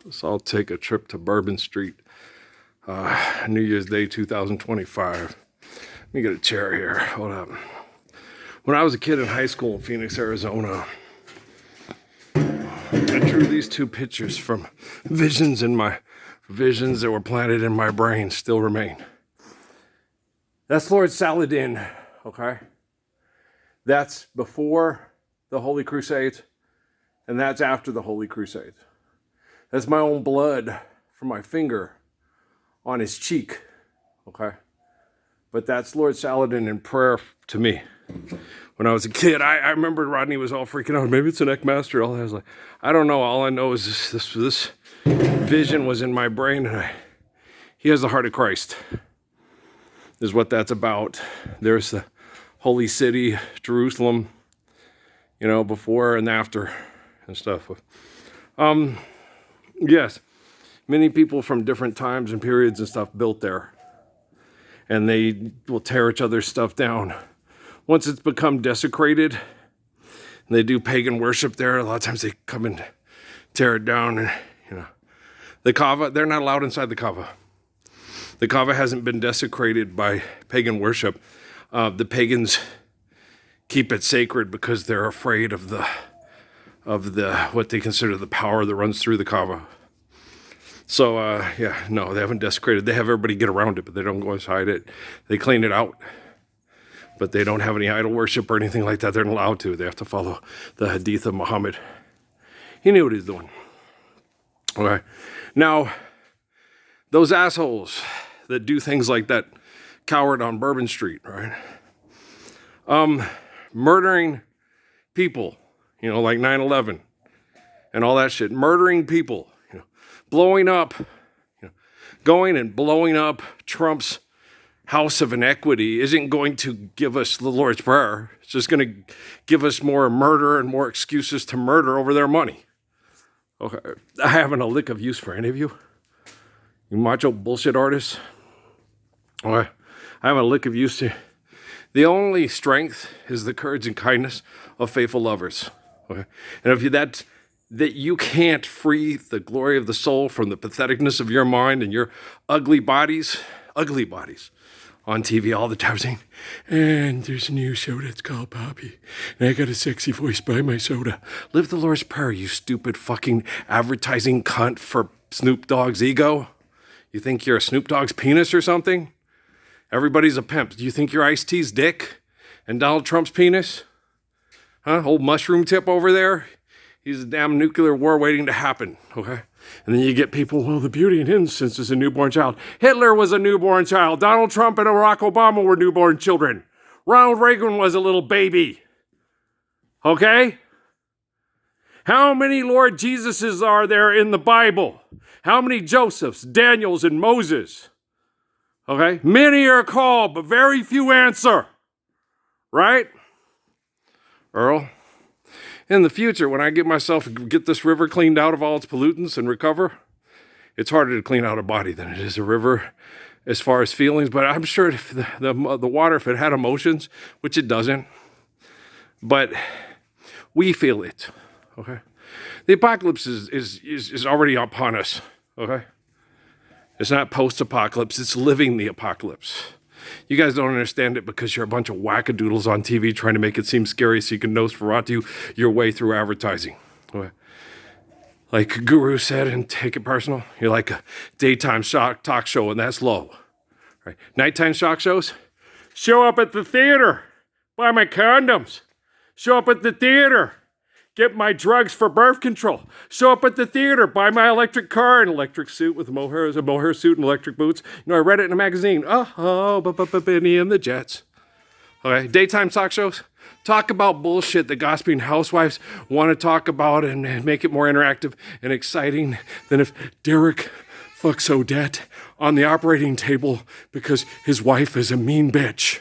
So I'll take a trip to Bourbon Street, New Year's Day 2025. Let me get a chair here. Hold up. When I was a kid in high school in Phoenix, Arizona, I drew these two pictures from visions that were planted in my brain still remain. That's Lord Saladin, okay? That's before the Holy Crusades, and that's after the Holy Crusades. That's my own blood from my finger on his cheek, okay? But that's Lord Saladin in prayer to me. When I was a kid, I remember Rodney was all freaking out. Maybe it's an Eckmaster. All I was like, I don't know. All I know is this vision was in my brain, and he has the heart of Christ, is what that's about. There's the holy city, Jerusalem, you know, before and after and stuff. Yes, many people from different times and periods and stuff built there, and they will tear each other's stuff down. Once it's become desecrated, and they do pagan worship there, a lot of times they come and tear it down. And, you know, the Kaaba, they're not allowed inside the Kaaba. The Kaaba hasn't been desecrated by pagan worship. The pagans keep it sacred because they're afraid of the what they consider the power that runs through the Kaaba. So yeah, no, they haven't desecrated. They have everybody get around it, but they don't go inside it. They clean it out, but they don't have any idol worship or anything like that. They're not allowed to. They have to follow the hadith of Muhammad. He knew what he was doing. Okay, now those assholes that do things like that coward on Bourbon Street, right? Murdering people, you know, like 9/11 and all that shit. Murdering people, you know, blowing up, you know, going and blowing up Trump's house of inequity isn't going to give us the Lord's Prayer. It's just going to give us more murder and more excuses to murder over their money. Okay, I haven't a lick of use for any of you. You macho bullshit artists. Okay, I haven't a lick of use to. The only strength is the courage and kindness of faithful lovers. Okay? And if that you can't free the glory of the soul from the patheticness of your mind and your ugly bodies on TV all the time saying, and there's a new show that's called Poppy, and I got a sexy voice by my soda. Live the Lord's Prayer, you stupid fucking advertising cunt for Snoop Dogg's ego. You think you're a Snoop Dogg's penis or something? Everybody's a pimp. Do you think you're Ice-T's dick and Donald Trump's penis? Huh? Old mushroom tip over there? He's a damn nuclear war waiting to happen, okay? And then you get people, well, the beauty and innocence is a newborn child. Hitler was a newborn child. Donald Trump and Barack Obama were newborn children. Ronald Reagan was a little baby. Okay? How many Lord Jesuses are there in the Bible? How many Josephs, Daniels, and Moses? Okay? Many are called, but very few answer. Right? Earl? In the future, when I get this river cleaned out of all its pollutants and recover, it's harder to clean out a body than it is a river as far as feelings. But I'm sure if the water, if it had emotions, which it doesn't, but we feel it. Okay? The apocalypse is already upon us. Okay? It's not post-apocalypse, it's living the apocalypse. You guys don't understand it because you're a bunch of wackadoodles on TV trying to make it seem scary so you can Nosferatu your way through advertising. Like Guru said, and take it personal, you're like a daytime talk show, and that's low. Right? Nighttime shock shows, show up at the theater, buy my condoms. Show up at the theater, get my drugs for birth control. Show up at the theater, buy my electric car, an electric suit with a mohair suit and electric boots. You know, I read it in a magazine. Benny and the Jets. Okay, daytime talk shows. Talk about bullshit that gossiping housewives want to talk about and make it more interactive and exciting than if Derek fucks Odette on the operating table because his wife is a mean bitch.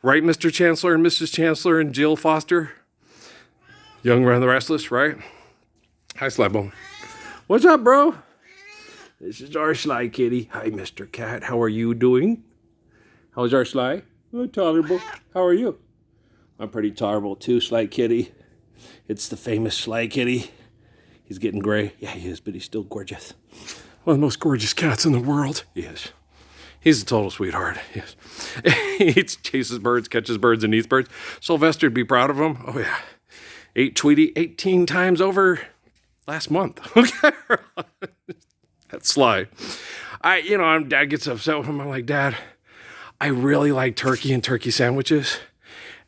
Right, Mr. Chancellor and Mrs. Chancellor and Jill Foster? Young and the Restless, right? Hi, Slybone. What's up, bro? This is our Sly Kitty. Hi, Mr. Cat. How are you doing? How's our Sly? Oh, tolerable. How are you? I'm pretty tolerable too, Sly Kitty. It's the famous Sly Kitty. He's getting gray. Yeah, he is, but he's still gorgeous. One of the most gorgeous cats in the world. He is. He's a total sweetheart. Yes. He chases birds, catches birds, and eats birds. Sylvester'd be proud of him. Oh, yeah. Ate Tweety 18 times over last month. Okay. That's sly. Dad gets upset with him. I'm like, Dad, I really like turkey and turkey sandwiches.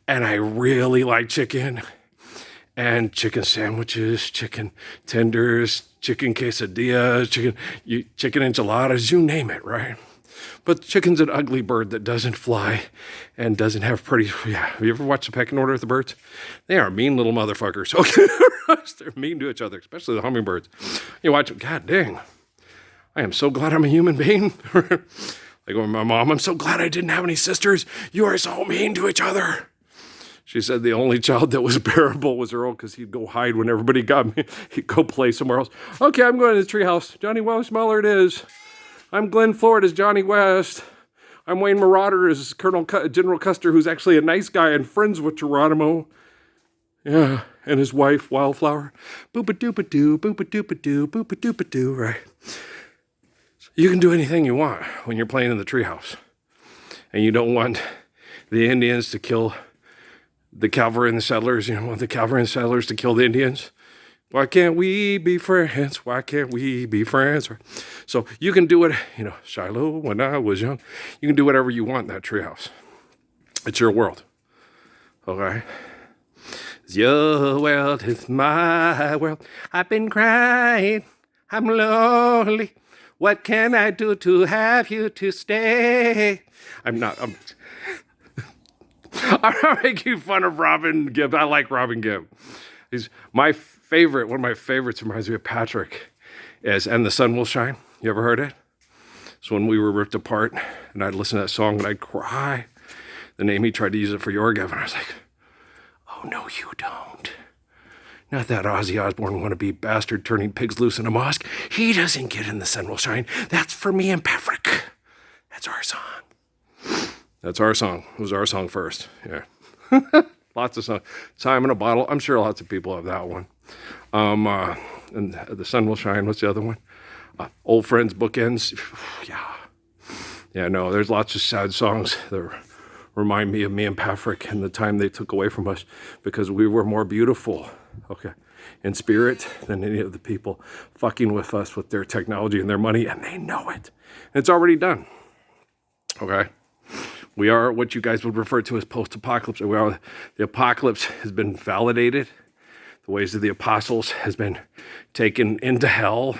And I really like chicken. And chicken sandwiches, chicken tenders, chicken quesadillas, chicken enchiladas, you name it, right? But chicken's an ugly bird that doesn't fly and doesn't have pretty, yeah. Have you ever watched the pecking order of the birds? They are mean little motherfuckers. Okay, they're mean to each other, especially the hummingbirds. You watch them, God dang, I am so glad I'm a human being. Like with my mom, I'm so glad I didn't have any sisters. You are so mean to each other. She said the only child that was bearable was Earl because he'd go hide when everybody got me. He'd go play somewhere else. Okay, I'm going to the treehouse. Johnny Wellsmeller it is. I'm Glenn Ford as Johnny West. I'm Wayne Marauder as General Custer, who's actually a nice guy and friends with Geronimo. Yeah, and his wife, Wildflower. Boop-a-doop-a-doo, boop-a-doop-a-doo, boop-a-doop-a-doo, right? You can do anything you want when you're playing in the treehouse. And you don't want the Indians to kill the cavalry and the settlers. You don't want the cavalry and settlers to kill the Indians. Why can't we be friends? Why can't we be friends? So you can do it, Shiloh, when I was young. You can do whatever you want in that treehouse. It's your world. Okay? It's your world, it's my world. I've been crying, I'm lonely. What can I do to have you to stay? I'm not making fun of Robin Gibb. I like Robin Gibb. He's my favorite. One of my favorites reminds me of Patrick. Is And the Sun Will Shine. You ever heard it? So when we were ripped apart, and I'd listen to that song and I'd cry. Then Amy tried to use it for Yorgov, and I was like, oh, no, you don't. Not that Ozzy Osbourne wannabe bastard turning pigs loose in a mosque. He doesn't get In the Sun Will Shine. That's for me and Patrick. That's our song. That's our song. It was our song first. Yeah. Lots of songs. Time in a Bottle. I'm sure lots of people have that one. And The Sun Will Shine. What's the other one? Old Friends Bookends. Yeah. Yeah, no, there's lots of sad songs that remind me of me and Patrick and the time they took away from us because we were more beautiful, okay, in spirit than any of the people fucking with us with their technology and their money, and they know it. It's already done, okay? We are what you guys would refer to as post-apocalypse. The apocalypse has been validated. The ways of the apostles has been taken into hell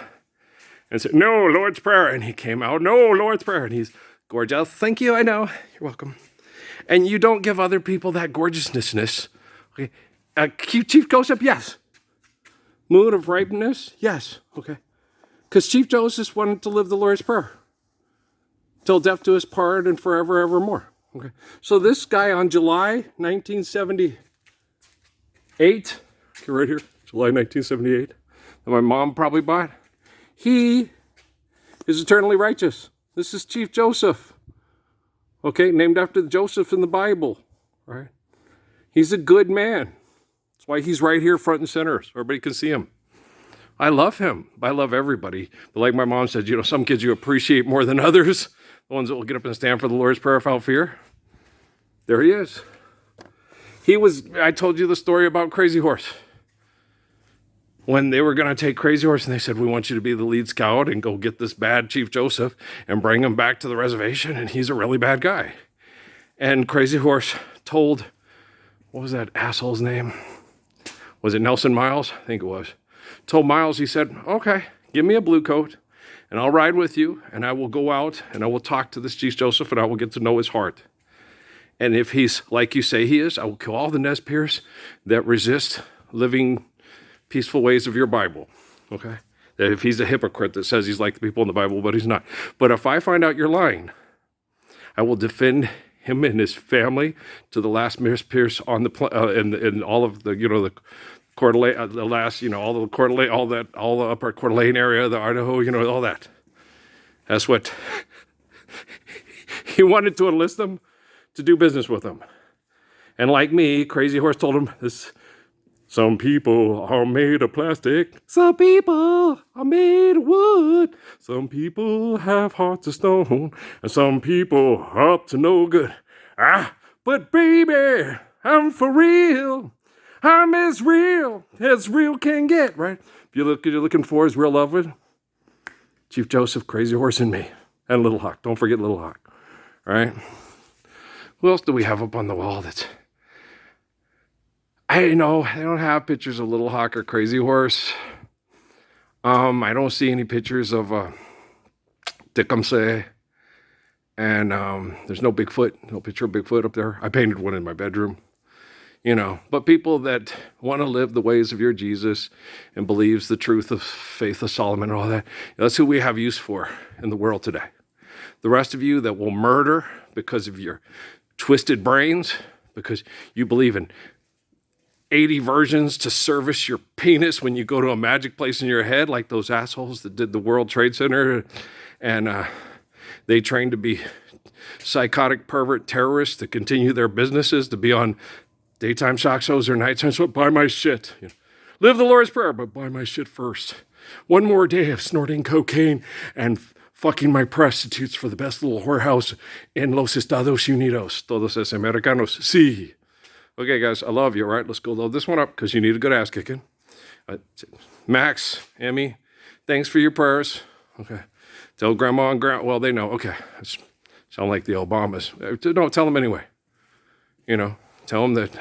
and said, no, Lord's Prayer. And he came out, no, Lord's Prayer. And he's gorgeous. Thank you, I know. You're welcome. And you don't give other people that gorgeousness. Okay. Chief Joseph, yes. Mood of ripeness, yes. Okay. Because Chief Joseph wanted to live the Lord's Prayer. Till death do us part and forever, evermore. Okay. So this guy on July 1978, right here, July 1978, that my mom probably bought, he is eternally righteous. This is Chief Joseph. Okay, named after Joseph in the Bible, right? He's a good man. That's why he's right here front and center, so everybody can see him. I love him. I love everybody. But like my mom said, some kids you appreciate more than others. The ones that will get up and stand for the Lord's Prayer without fear. There he is. I told you the story about Crazy Horse. When they were going to take Crazy Horse and they said, we want you to be the lead scout and go get this bad Chief Joseph and bring him back to the reservation, and he's a really bad guy. And Crazy Horse told, what was that asshole's name? Was it Nelson Miles? I think it was. Told Miles, he said, okay, give me a blue coat and I'll ride with you and I will go out and I will talk to this Chief Joseph and I will get to know his heart. And if he's like you say he is, I will kill all the Nez Perce that resist living peaceful ways of your Bible, okay? That if he's a hypocrite that says he's like the people in the Bible, but he's not. But if I find out you're lying, I will defend him and his family to the last Nez Perce on the and all of the the Coeur d'Alene, the last all the Coeur d'Alene, all the upper Coeur d'Alene area, the Idaho, all that. That's what he wanted to enlist them to do business with him. And like me, Crazy Horse told him this. Some people are made of plastic. Some people are made of wood. Some people have hearts of stone. And some people are up to no good. But baby, I'm for real. I'm as real can get, right? If you're looking for is real love with Chief Joseph, Crazy Horse, and me. And Little Hawk. Don't forget Little Hawk. All right? Who else do we have up on the wall that's... I know, I don't have pictures of Little Hawk or Crazy Horse. I don't see any pictures of Tecumseh. And there's no Bigfoot, no picture of Bigfoot up there. I painted one in my bedroom. You know, but people that want to live the ways of your Jesus and believes the truth of faith of Solomon and all that, that's who we have use for in the world today. The rest of you that will murder because of your twisted brains, because you believe in 80 versions to service your penis when you go to a magic place in your head, like those assholes that did the World Trade Center, and they trained to be psychotic pervert terrorists to continue their businesses, to be on daytime shock shows or nighttime shows. Buy my shit. You know, live the Lord's Prayer, but buy my shit first. One more day of snorting cocaine and fucking my prostitutes for the best little whorehouse in Los Estados Unidos. Todos es americanos. Sí. Okay, guys, I love you, all right? Let's go load this one up because you need a good ass kicking. Max, Emmy, thanks for your prayers. Okay. Tell grandma and grandma, well, they know. Okay. Sound like the Obamas. No, tell them anyway. You know, tell them that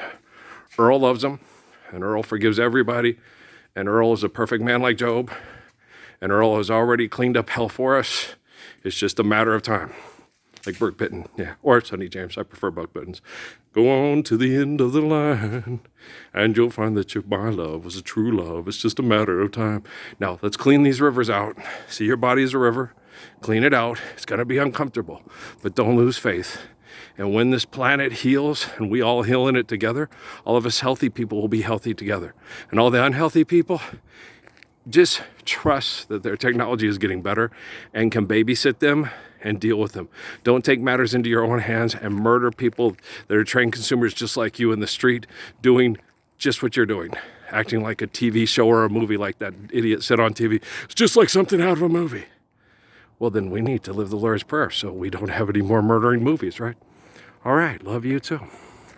Earl loves them and Earl forgives everybody. And Earl is a perfect man like Job. And Earl has already cleaned up hell for us. It's just a matter of time. Like Burke Pitton, yeah. Or Sonny James. I prefer Buck Buttons. Go on to the end of the line, and you'll find that my love was a true love. It's just a matter of time. Now, let's clean these rivers out. See, your body is a river. Clean it out. It's going to be uncomfortable, but don't lose faith. And when this planet heals, and we all heal in it together, all of us healthy people will be healthy together. And all the unhealthy people, just trust that their technology is getting better and can babysit them and deal with them. Don't take matters into your own hands and murder people that are trained consumers just like you in the street, doing just what you're doing, acting like a TV show or a movie like that idiot said on TV. It's just like something out of a movie. Well, then we need to live the Lord's Prayer so we don't have any more murdering movies, right? All right, love you too.